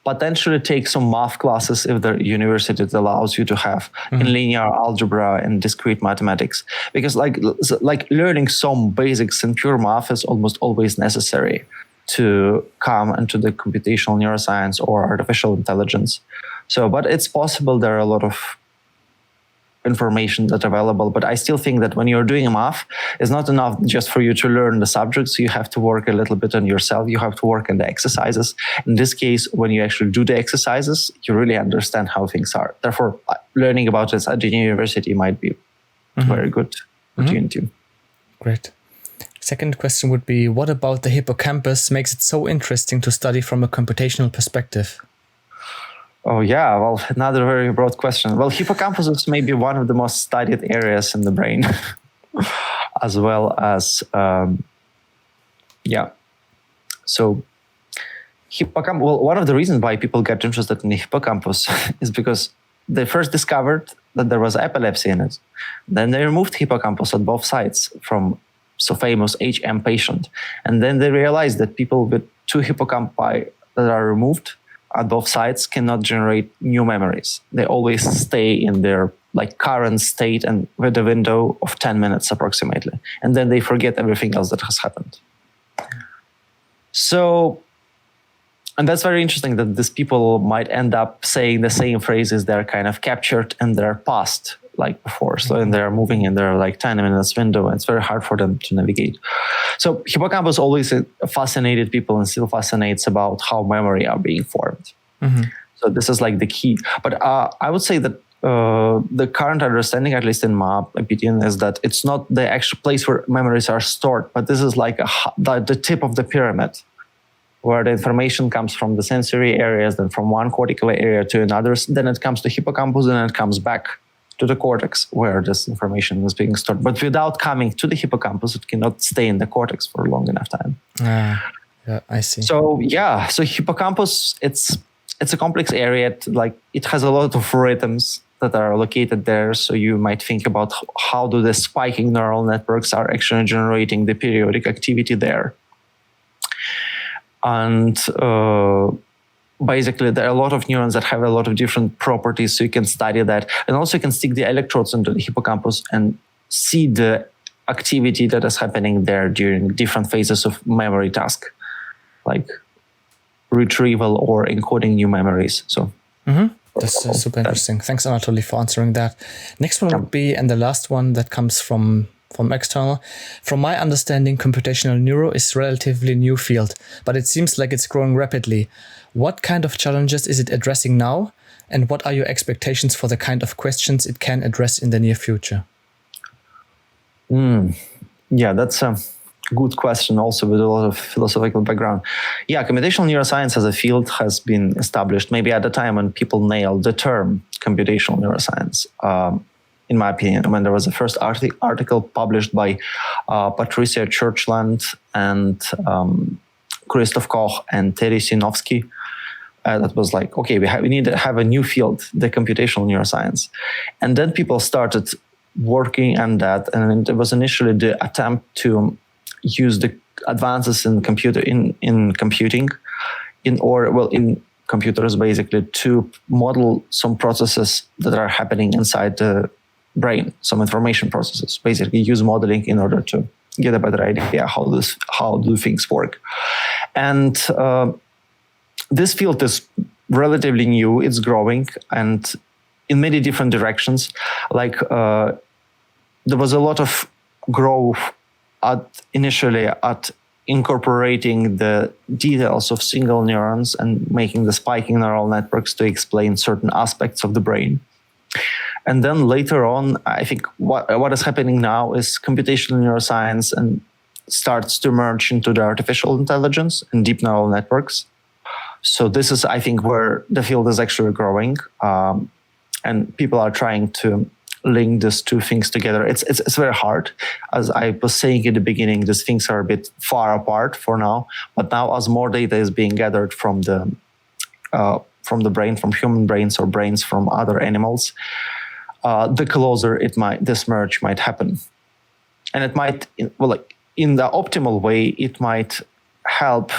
potentially take some math classes if the university allows you to have in linear algebra and discrete mathematics, because like learning some basics in pure math is almost always necessary to come into the computational neuroscience or artificial intelligence. So, but it's possible there are a lot of information that's available, but I still think that when you're doing math, it's not enough just for you to learn the subjects. You have to work a little bit on yourself. You have to work on the exercises. In this case, when you actually do the exercises, you really understand how things are. Therefore, learning about this at the university might be a very good opportunity. Great. Second question would be, what about the hippocampus makes it so interesting to study from a computational perspective? Oh, yeah. Well, another very broad question. Well, hippocampus is maybe one of the most studied areas in the brain, as well as, So hippocampus, well, one of the reasons why people get interested in the hippocampus is because they first discovered that there was epilepsy in it. Then they removed hippocampus at both sides from so famous HM patient. And then they realized that people with 2 hippocampi that are removed at both sides cannot generate new memories. They always stay in their current state and with a window of 10 minutes approximately. And then they forget everything else that has happened. So And that's very interesting that these people might end up saying the same phrases. They're kind of captured in their past, like before. So and they're moving in their like 10 minutes window. And it's very hard for them to navigate. So hippocampus always fascinated people and still fascinates about how memory are being formed. So this is like the key. But I would say that the current understanding, at least in my opinion, is that it's not the actual place where memories are stored, but this is like the tip of the pyramid, where the information comes from the sensory areas, then from one cortical area to another, then it comes to hippocampus, and it comes back to the cortex where this information is being stored. But without coming to the hippocampus, it cannot stay in the cortex for a long enough time. Yeah, I see. So hippocampus, it's a complex area. It has a lot of rhythms that are located there. So you might think about how do the spiking neural networks are actually generating the periodic activity there. And basically, there are a lot of neurons that have a lot of different properties, so you can study that. And also you can stick the electrodes into the hippocampus and see the activity that is happening there during different phases of memory task, like retrieval or encoding new memories. So that's super interesting. Thanks, Anatoly, for answering that. Next one would be, and the last one that comes from external. From my understanding, computational neuro is a relatively new field, but it seems like it's growing rapidly. What kind of challenges is it addressing now? And what are your expectations for the kind of questions it can address in the near future? Yeah, that's a good question, also with a lot of philosophical background. Yeah, computational neuroscience as a field has been established maybe at the time when people nailed the term computational neuroscience. In my opinion, when there was the first article published by Patricia Churchland and Christoph Koch and Terry Sinovsky, that was like, okay, we need to have a new field, the computational neuroscience. And then people started working on that, and it was initially the attempt to use the advances in computing in computers basically to model some processes that are happening inside the brain, some information processes. Basically use modeling in order to get a better idea how do things work. And this field is relatively new, it's growing, and in many different directions. Like there was a lot of growth initially at incorporating the details of single neurons and making the spiking neural networks to explain certain aspects of the brain. And then later on, I think what is happening now is computational neuroscience and starts to merge into the artificial intelligence and deep neural networks. So this is, I think, where the field is actually growing, and people are trying to link these two things together. It's very hard. As I was saying in the beginning, these things are a bit far apart for now. But now, as more data is being gathered from the brain, from human brains or brains from other animals, the closer this merge might happen. And it might, in the optimal way, it might help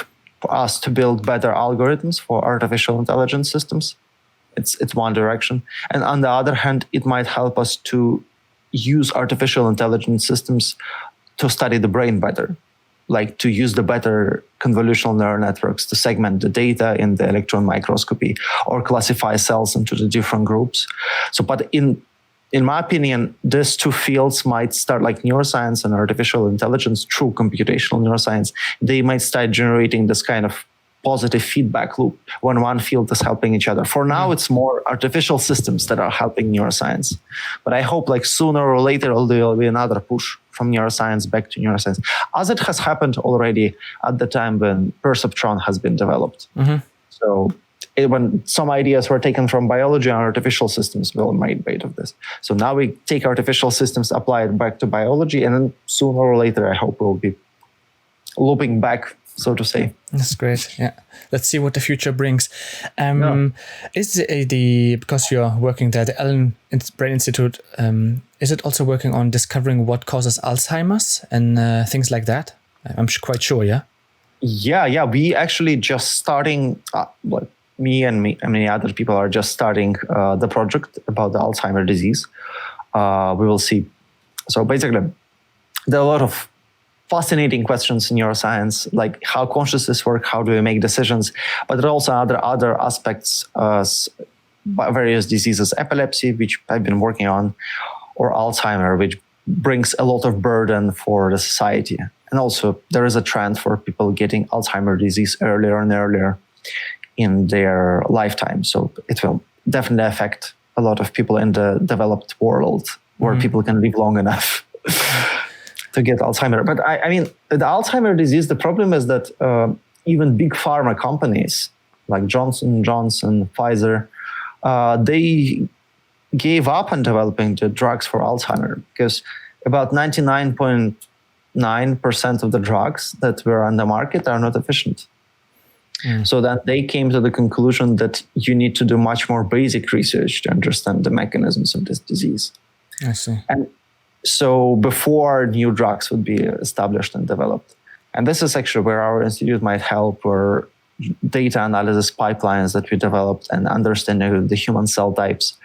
us to build better algorithms for artificial intelligence systems. It's one direction. And on the other hand, it might help us to use artificial intelligence systems to study the brain better, like to use the better convolutional neural networks to segment the data in the electron microscopy or classify cells into the different groups. So, but in my opinion, these two fields might start, like neuroscience and artificial intelligence, through computational neuroscience. They might start generating this kind of positive feedback loop when one field is helping each other. For now, it's more artificial systems that are helping neuroscience. But I hope like sooner or later, there will be another push from neuroscience back to neuroscience, as it has happened already at the time when perceptron has been developed. So when some ideas were taken from biology and artificial systems will made bait of this. So now we take artificial systems, apply it back to biology, and then sooner or later, I hope we'll be looping back, so to say. That's great. Yeah. Let's see what the future brings. Is because you're working there, the Allen Brain Institute, is it also working on discovering what causes Alzheimer's and things like that? I'm quite sure, yeah? Yeah. We actually just starting, me and many other people are just starting the project about the Alzheimer's disease. We will see. So basically, there are a lot of fascinating questions in neuroscience, like how consciousness works, how do we make decisions, but there are also other aspects, various diseases, epilepsy, which I've been working on, or Alzheimer, which brings a lot of burden for the society. And also there is a trend for people getting Alzheimer's disease earlier and earlier in their lifetime. So it will definitely affect a lot of people in the developed world where people can live long enough to get Alzheimer. But I mean, the Alzheimer disease, the problem is that even big pharma companies like Johnson & Johnson, Pfizer, they gave up on developing the drugs for Alzheimer because about 99.9% of the drugs that were on the market are not efficient. So that they came to the conclusion that you need to do much more basic research to understand the mechanisms of this disease. I see. And so before new drugs would be established and developed. And this is actually where our institute might help, or data analysis pipelines that we developed and understanding of the human cell types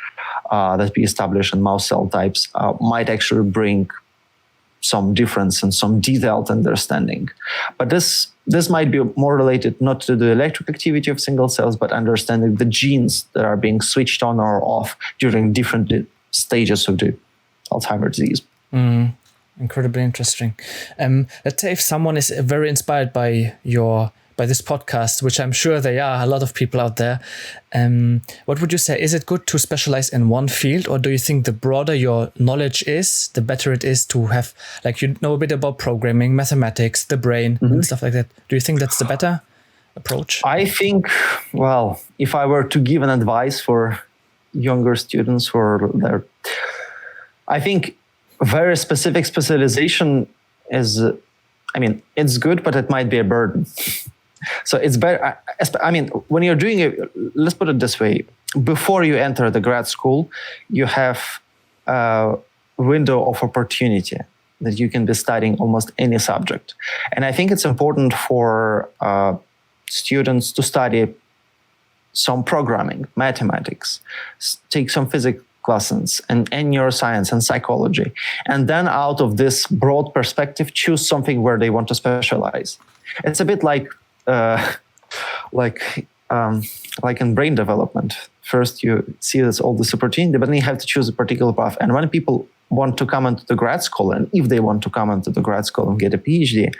that we established and mouse cell types might actually bring some difference and some detailed understanding. But this might be more related not to the electric activity of single cells, but understanding the genes that are being switched on or off during different stages of the Alzheimer's disease. Incredibly interesting. Let's say if someone is very inspired by this podcast, which I'm sure they are, a lot of people out there, what would you say? Is it good to specialize in one field, or do you think the broader your knowledge is, the better it is to have, like, you know a bit about programming, mathematics, the brain, and stuff like that? Do you think that's the better approach? I think, well, if I were to give an advice for younger students I think very specific specialization is, it's good, but it might be a burden. So it's better. I mean, when you're doing it, let's put it this way: before you enter the grad school, you have a window of opportunity that you can be studying almost any subject. And I think it's important for students to study some programming, mathematics, take some physics lessons, and neuroscience and psychology. And then out of this broad perspective, choose something where they want to specialize. It's a bit like in brain development. First, you see this all this opportunity, but then you have to choose a particular path. And when people want to come into the grad school, and if they want to come into the grad school and get a PhD,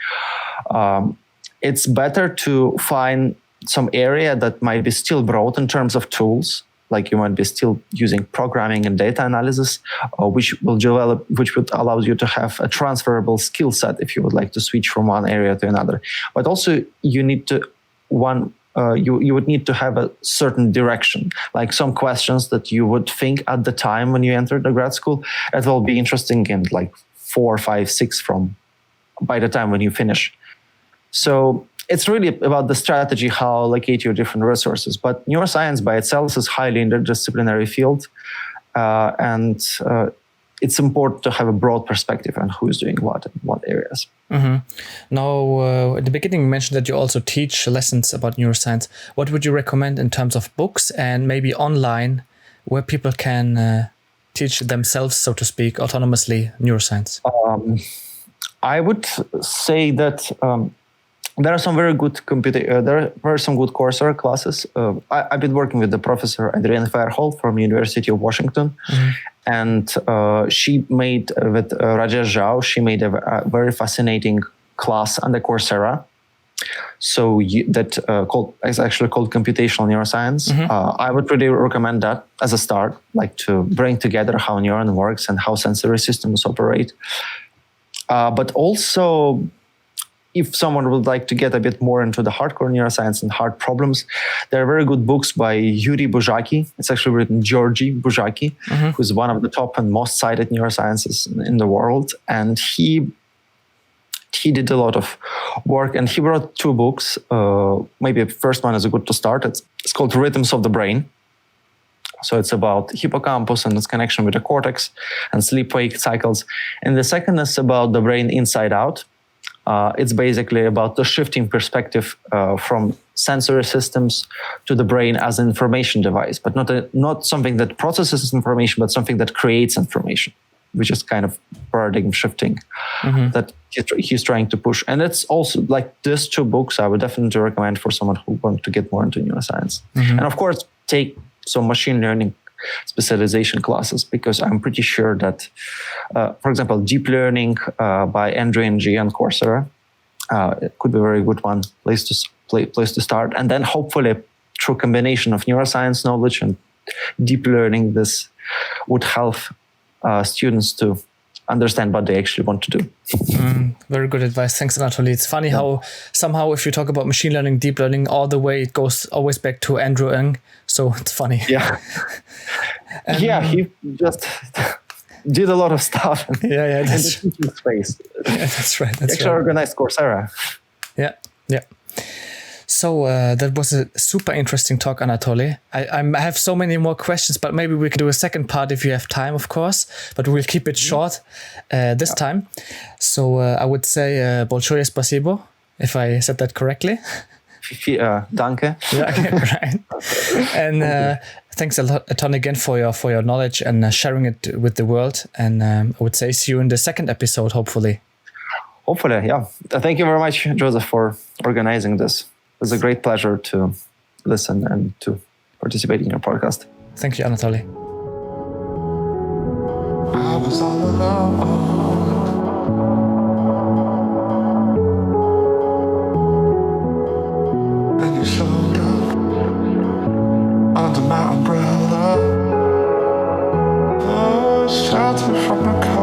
it's better to find some area that might be still broad in terms of tools. Like you might be still using programming and data analysis, which would allow you to have a transferable skill set if you would like to switch from one area to another. But also you need to you would need to have a certain direction, like some questions that you would think at the time when you enter the grad school that will be interesting in like 4, 5, 6 by the time when you finish. So it's really about the strategy, how allocate your different resources. But neuroscience by itself is highly interdisciplinary field. And it's important to have a broad perspective on who's doing what in what areas. Now, at the beginning, you mentioned that you also teach lessons about neuroscience. What would you recommend in terms of books and maybe online where people can teach themselves, so to speak, autonomously neuroscience? I would say that there are some very good there were some good Coursera classes. I've been working with the professor Adrienne Fairholt from University of Washington, and she made with Rajesh Zhao. She made a very fascinating class on the Coursera. So it's actually called Computational Neuroscience. I would really recommend that as a start, like to bring together how neuron works and how sensory systems operate. But also, if someone would like to get a bit more into the hardcore neuroscience and hard problems, there are very good books by Yuri Buzhaki. It's actually written Georgy Buzhaki, who's one of the top and most cited neuroscientists in the world. And he did a lot of work, and he wrote 2 books. Maybe the first one is good to start. It's called Rhythms of the Brain. So it's about hippocampus and its connection with the cortex and sleep-wake cycles. And the second is about the brain inside out. It's basically about the shifting perspective from sensory systems to the brain as an information device, but not something that processes information, but something that creates information. which is kind of paradigm shifting that he's trying to push. And it's also like these two books I would definitely recommend for someone who wants to get more into neuroscience. And of course, take some machine learning specialization classes, because I'm pretty sure that, for example, deep learning by Andrew and G on Coursera, it could be a very good place to start. And then hopefully through combination of neuroscience knowledge and deep learning, this would help students to understand what they actually want to do. Very good advice. Thanks, Anatoly. It's funny how somehow if you talk about machine learning, deep learning, all the way it goes always back to Andrew Ng. So it's funny. Yeah. He just did a lot of stuff in the teaching space. Yeah, that's right. He actually organized Coursera. Yeah. So that was a super interesting talk, Anatoly. I have so many more questions, but maybe we can do a second part if you have time, of course. But we'll keep it short this time. So I would say большое спасибо, if I said that correctly. Danke. Yeah, okay, right. And thanks a ton again for your knowledge and sharing it with the world. And I would say see you in the second episode, hopefully. Hopefully, yeah. Thank you very much, Jousef, for organizing this. It was a great pleasure to listen and to participate in your podcast. Thank you, Anatoly. I was all alone, and you showed up under my umbrella. Oh, shelter from the cold.